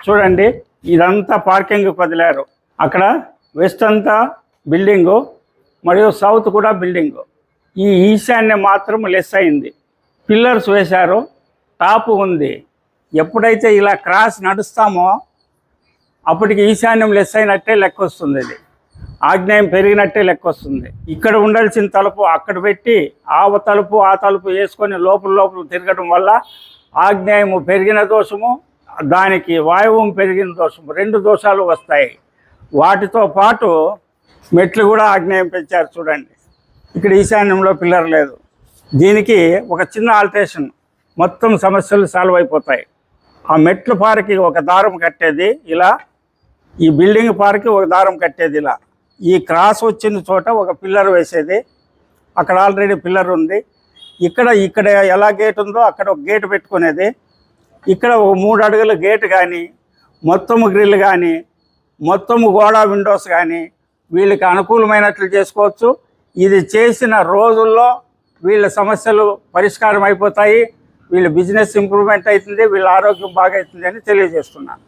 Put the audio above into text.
చూడండి, ఇదంతా పార్కింగ్ వదిలారు. అక్కడ వెస్ట్ అంతా బిల్డింగు మరియు సౌత్ కూడా బిల్డింగు. ఈ ఈశాన్యం మాత్రం లెస్ అయింది. పిల్లర్స్ వేశారు, టాపు ఉంది. ఎప్పుడైతే ఇలా క్రాస్ నడుస్తామో అప్పటికి ఈశాన్యం లెస్ అయినట్టే లెక్క వస్తుంది. ఇది ఆగ్నేయం పెరిగినట్టే లెక్క వస్తుంది. ఇక్కడ ఉండాల్సిన తలుపు అక్కడ పెట్టి ఆ తలుపు వేసుకొని లోపల తిరగడం వల్ల ఆగ్నేయము పెరిగిన దోషము, దానికి వాయువు పెరిగిన దోషము, 2 దోషాలు వస్తాయి. వాటితో పాటు మెట్లు కూడా ఆగ్నేయం పెంచారు. చూడండి, ఇక్కడ ఈశాన్యంలో పిల్లర్ లేదు. దీనికి ఒక చిన్న ఆల్టరేషన్, మొత్తం సమస్యలు సాల్వ్ అయిపోతాయి. ఆ మెట్ల పారకి ఒక దారం కట్టేది ఇలా, ఈ బిల్డింగ్ పారకి ఒక దారం కట్టేది ఇలా, ఈ క్రాస్ వచ్చిన చోట ఒక పిల్లర్ వేసేది. అక్కడ ఆల్రెడీ పిల్లర్ ఉంది. ఇక్కడ ఎలా గేట్ ఉందో అక్కడ ఒక గేట్ పెట్టుకునేది. ఇక్కడ ఒక 3 అడుగుల గేట్ కానీ, మొత్తము గ్రిల్ కానీ, మొత్తము గోడ విండోస్ కానీ వీళ్ళకి అనుకూలమైనట్లు చేసుకోవచ్చు. ఇది చేసిన రోజుల్లో వీళ్ళ సమస్యలు పరిష్కారం అయిపోతాయి. వీళ్ళ బిజినెస్ ఇంప్రూవ్మెంట్ అవుతుంది, వీళ్ళ ఆరోగ్యం బాగా అవుతుంది అని తెలియజేస్తున్నాను.